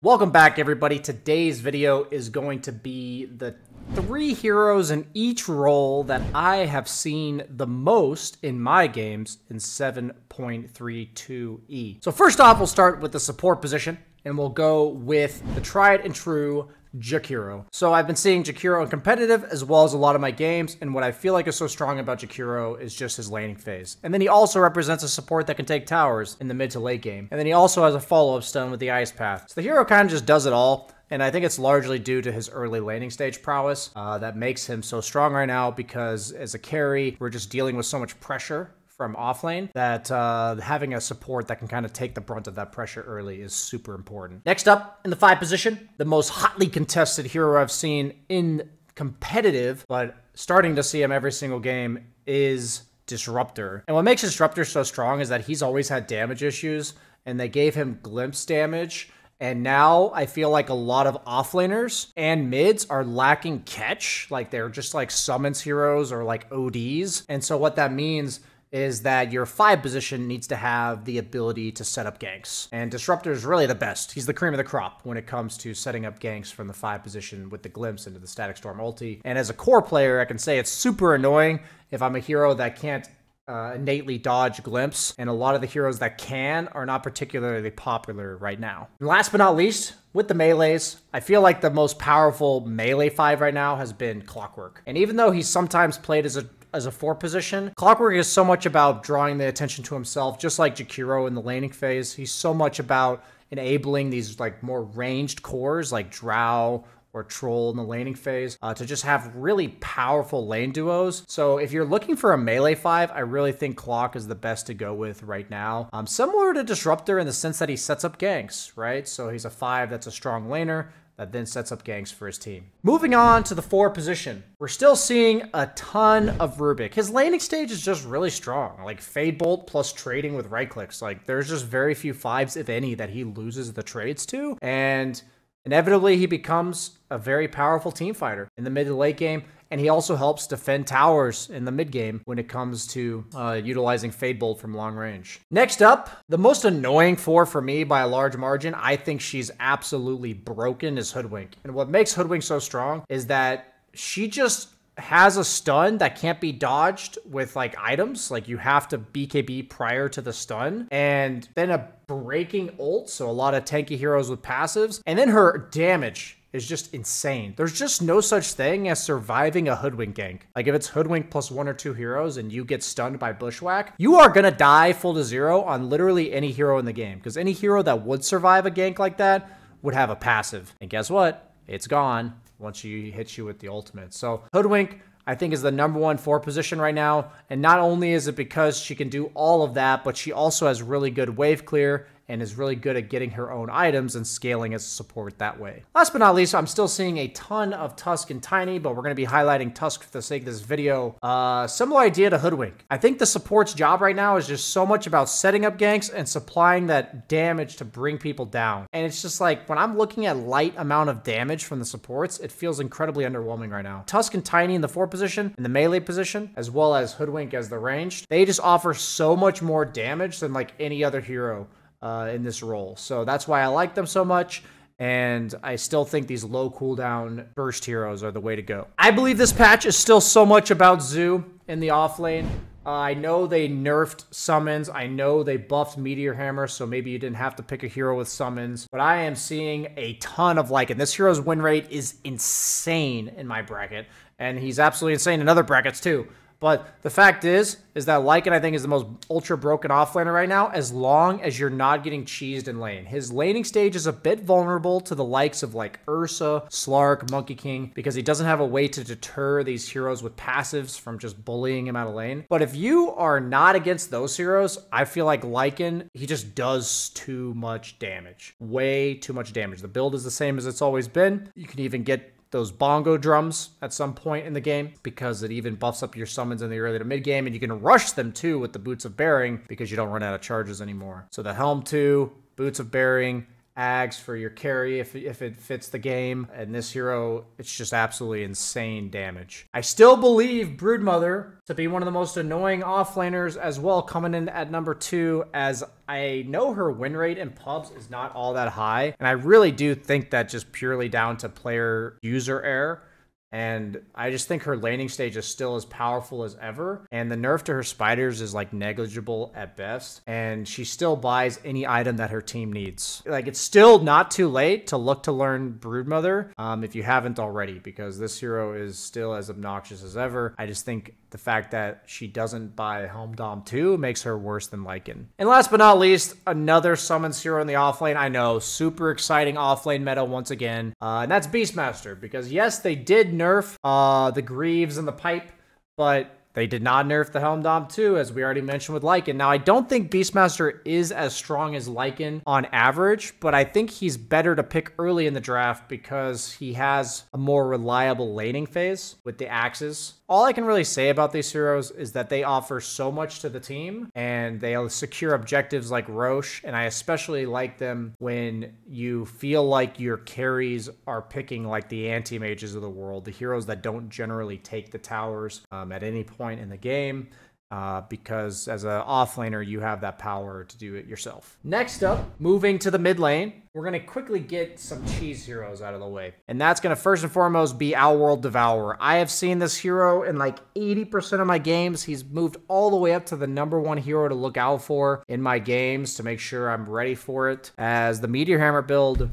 Welcome back, everybody. Today's video is going to be the 3 heroes in each role that I have seen the most in my games in 7.32e. So first off, we'll start with the support position, and we'll go with the tried and true Jakiro. So I've been seeing Jakiro in competitive as well as a lot of my games, and what I feel like is so strong about Jakiro is just his laning phase. And then he also represents a support that can take towers in the mid to late game. And then he also has a follow-up stun with the Ice Path. So the hero kind of just does it all. And I think it's largely due to his early laning stage prowess that makes him so strong right now, because as a carry, we're just dealing with so much pressure from offlane that having a support that can kind of take the brunt of that pressure early is super important. Next up, in the 5 position, the most hotly contested hero I've seen in competitive, but starting to see him every single game, is Disruptor. And what makes Disruptor so strong is that he's always had damage issues, and they gave him glimpse damage. And now I feel like a lot of offlaners and mids are lacking catch. Like they're just like summons heroes or like ODs. And so what that means is that your 5 position needs to have the ability to set up ganks. And Disruptor is really the best. He's the cream of the crop when it comes to setting up ganks from the 5 position with the glimpse into the Static Storm ulti. And as a core player, I can say it's super annoying if I'm a hero that can't innately dodge glimpse, and a lot of the heroes that can are not particularly popular right now. And last but not least, with the melees, I feel like the most powerful melee 5 right now has been Clockwork. And even though he's sometimes played as a 4 position, Clockwork is so much about drawing the attention to himself, just like Jakiro in the laning phase. He's so much about enabling these like more ranged cores like Drow or Troll in the laning phase to just have really powerful lane duos. So if you're looking for a melee 5, I really think Clock is the best to go with right now. Similar to Disruptor in the sense that he sets up ganks, right? So he's a 5 that's a strong laner that then sets up ganks for his team. Moving on to the 4 position, we're still seeing a ton of Rubik. His laning stage is just really strong, like Fade Bolt plus trading with right clicks. Like there's just very few 5s, if any, that he loses the trades to. And inevitably, he becomes a very powerful team fighter in the mid to late game, and he also helps defend towers in the mid game when it comes to utilizing Fade Bolt from long range. Next up, the most annoying 4 for me by a large margin, I think she's absolutely broken, is Hoodwink. And what makes Hoodwink so strong is that she just has a stun that can't be dodged with like items. Like you have to BKB prior to the stun, and then a breaking ult, so a lot of tanky heroes with passives, and then her damage is just insane. There's just no such thing as surviving a Hoodwink gank. Like if it's Hoodwink plus 1 or 2 heroes and you get stunned by Bushwhack, you are gonna die full to 0 on literally any hero in the game, because any hero that would survive a gank like that would have a passive. And guess what? It's gone once she hits you with the ultimate. So Hoodwink, I think, is the #1 4 position right now. And not only is it because she can do all of that, but she also has really good wave clear and is really good at getting her own items and scaling as a support that way. Last but not least, I'm still seeing a ton of Tusk and Tiny, but we're going to be highlighting Tusk for the sake of this video. Similar idea to Hoodwink. I think the support's job right now is just so much about setting up ganks and supplying that damage to bring people down. And it's just like, when I'm looking at light amount of damage from the supports, it feels incredibly underwhelming right now. Tusk and Tiny in the 4 position, in the melee position, as well as Hoodwink as the ranged, they just offer so much more damage than like any other hero in this role. So that's why I like them so much, and I still think these low cooldown burst heroes are the way to go. I believe this patch is still so much about Zoo in the offlane. I know they nerfed summons. I know they buffed Meteor Hammer, so maybe you didn't have to pick a hero with summons. But I am seeing a ton of Lycan. This hero's win rate is insane in my bracket, and he's absolutely insane in other brackets too. But the fact is that Lycan, I think, is the most ultra broken offlaner right now, as long as you're not getting cheesed in lane. His laning stage is a bit vulnerable to the likes of like Ursa, Slark, Monkey King, because he doesn't have a way to deter these heroes with passives from just bullying him out of lane. But if you are not against those heroes, I feel like Lycan, he just does too much damage. Way too much damage. The build is the same as it's always been. You can even get those bongo drums at some point in the game, because it even buffs up your summons in the early to mid game, and you can rush them too with the Boots of Bearing because you don't run out of charges anymore. So the Helm 2, Boots of Bearing, Ags for your carry if it fits the game. And this hero, it's just absolutely insane damage. I still believe Broodmother to be one of the most annoying offlaners as well, coming in at number 2, as I know her win rate in pubs is not all that high. And I really do think that just purely down to player user error. And I just think her laning stage is still as powerful as ever. And the nerf to her spiders is like negligible at best. And she still buys any item that her team needs. Like, it's still not too late to look to learn Broodmother if you haven't already, because this hero is still as obnoxious as ever. I just think the fact that she doesn't buy Helm Dom 2 makes her worse than Lycan. And last but not least, another summons hero in the offlane. I know, super exciting offlane meta once again. And that's Beastmaster, because yes, they did nerf the Greaves and the Pipe, but they did not nerf the Helm Dom 2, as we already mentioned with Lycan. Now, I don't think Beastmaster is as strong as Lycan on average, but I think he's better to pick early in the draft because he has a more reliable laning phase with the axes. All I can really say about these heroes is that they offer so much to the team, and they'll secure objectives like Roche, and I especially like them when you feel like your carries are picking like the Antimages of the world, the heroes that don't generally take the towers at any point in the game, because as an offlaner, you have that power to do it yourself. Next up, moving to the mid lane, we're going to quickly get some cheese heroes out of the way. And that's going to first and foremost be Outworld Devourer. I have seen this hero in like 80% of my games. He's moved all the way up to the #1 hero to look out for in my games to make sure I'm ready for it. As the Meteor Hammer build,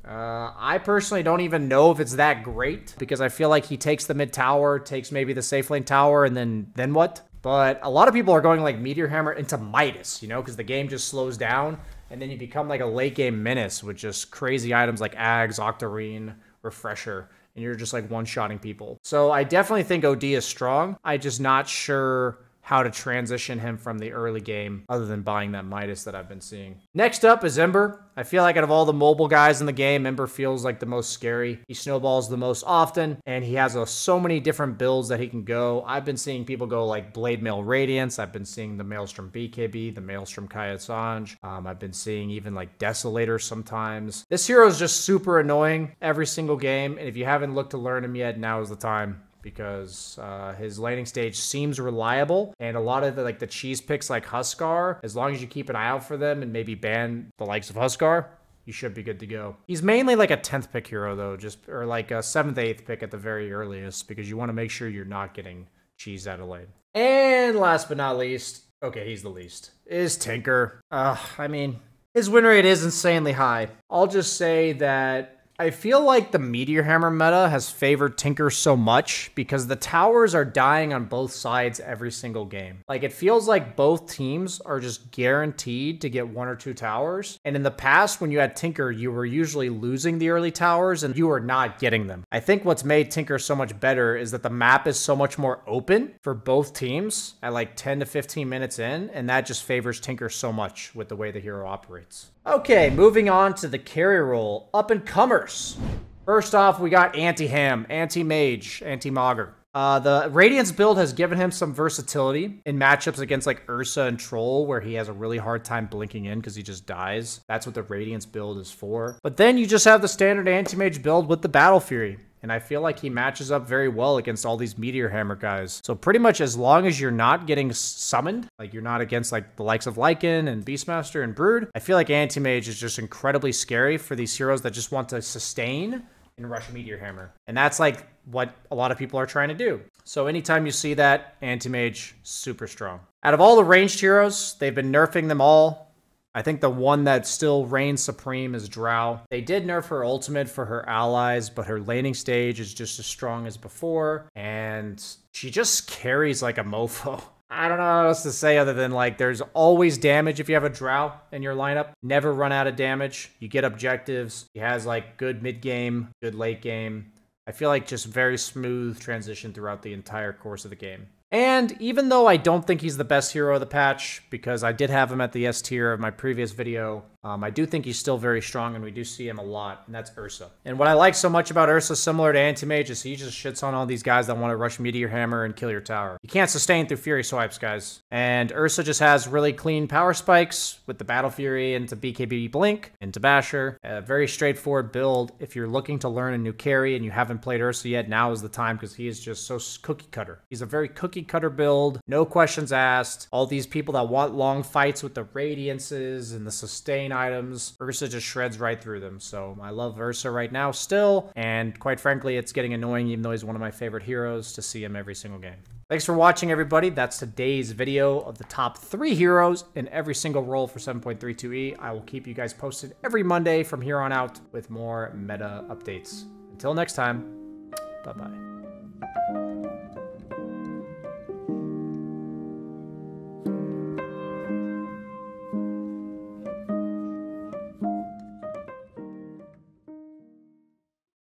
I personally don't even know if it's that great, because I feel like he takes the mid tower, takes maybe the safe lane tower, and then what? But a lot of people are going like Meteor Hammer into Midas, you know, because the game just slows down, and then you become like a late game menace with just crazy items like Ags, Octarine, Refresher, and you're just like one-shotting people. So I definitely think OD is strong. I'm just not sure how to transition him from the early game other than buying that Midas that I've been seeing. Next up is Ember. I feel like out of all the mobile guys in the game, Ember feels like the most scary. He snowballs the most often, and he has so many different builds that he can go. I've been seeing people go like Blade Mail Radiance. I've been seeing the Maelstrom BKB, the Maelstrom Kaya-Sange. I've been seeing even like Desolator sometimes. This hero is just super annoying every single game, and if you haven't looked to learn him yet, now is the time, because his laning stage seems reliable, and a lot of the cheese picks like Huskar, as long as you keep an eye out for them and maybe ban the likes of Huskar, you should be good to go. He's mainly like a 10th pick hero though, or like a 7th, 8th pick at the very earliest, because you want to make sure you're not getting cheesed out of lane. And last but not least, okay, he's the least, is Tinker. I mean, his win rate is insanely high. I'll just say that I feel like the Meteor Hammer meta has favored Tinker so much because the towers are dying on both sides every single game. Like, it feels like both teams are just guaranteed to get 1 or 2 towers. And in the past, when you had Tinker, you were usually losing the early towers and you were not getting them. I think what's made Tinker so much better is that the map is so much more open for both teams at like 10 to 15 minutes in, and that just favors Tinker so much with the way the hero operates. Okay, moving on to the carry role. Up-and-comers. First off, we got Anti-Ham, Anti-Mage, Anti-Mogger. The Radiance build has given him some versatility in matchups against like Ursa and Troll, where he has a really hard time blinking in because he just dies. That's what the Radiance build is for. But then you just have the standard Anti-Mage build with the Battle Fury. And I feel like he matches up very well against all these Meteor Hammer guys. So pretty much as long as you're not getting summoned, like you're not against like the likes of Lycan and Beastmaster and Brood, I feel like Anti-Mage is just incredibly scary for these heroes that just want to sustain and rush Meteor Hammer. And that's like what a lot of people are trying to do. So anytime you see that, Anti-Mage, super strong. Out of all the ranged heroes, they've been nerfing them all. I think the one that still reigns supreme is Drow. They did nerf her ultimate for her allies, but her laning stage is just as strong as before, and she just carries like a mofo. I don't know what else to say other than like there's always damage if you have a Drow in your lineup. Never run out of damage. You get objectives. He has like good mid game, good late game. I feel like just very smooth transition throughout the entire course of the game. And even though I don't think he's the best hero of the patch, because I did have him at the S tier of my previous video, I do think he's still very strong, and we do see him a lot, and that's Ursa. And what I like so much about Ursa, similar to Antimage, is he just shits on all these guys that want to rush Meteor Hammer and kill your tower. You can't sustain through Fury swipes, guys. And Ursa just has really clean power spikes with the Battle Fury into BKB Blink, into Basher. A very straightforward build. If you're looking to learn a new carry and you haven't played Ursa yet, now is the time, because he is just so cookie cutter. He's a very cookie cutter build, no questions asked. All these people that want long fights with the Radiances and the sustain items, Ursa just shreds right through them. So I love Ursa right now still, and quite frankly, it's getting annoying, even though he's one of my favorite heroes, to see him every single game. Thanks for watching, everybody. That's today's video of the top 3 heroes in every single role for 7.32e. I will keep you guys posted every Monday from here on out with more meta updates. Until next time, bye-bye.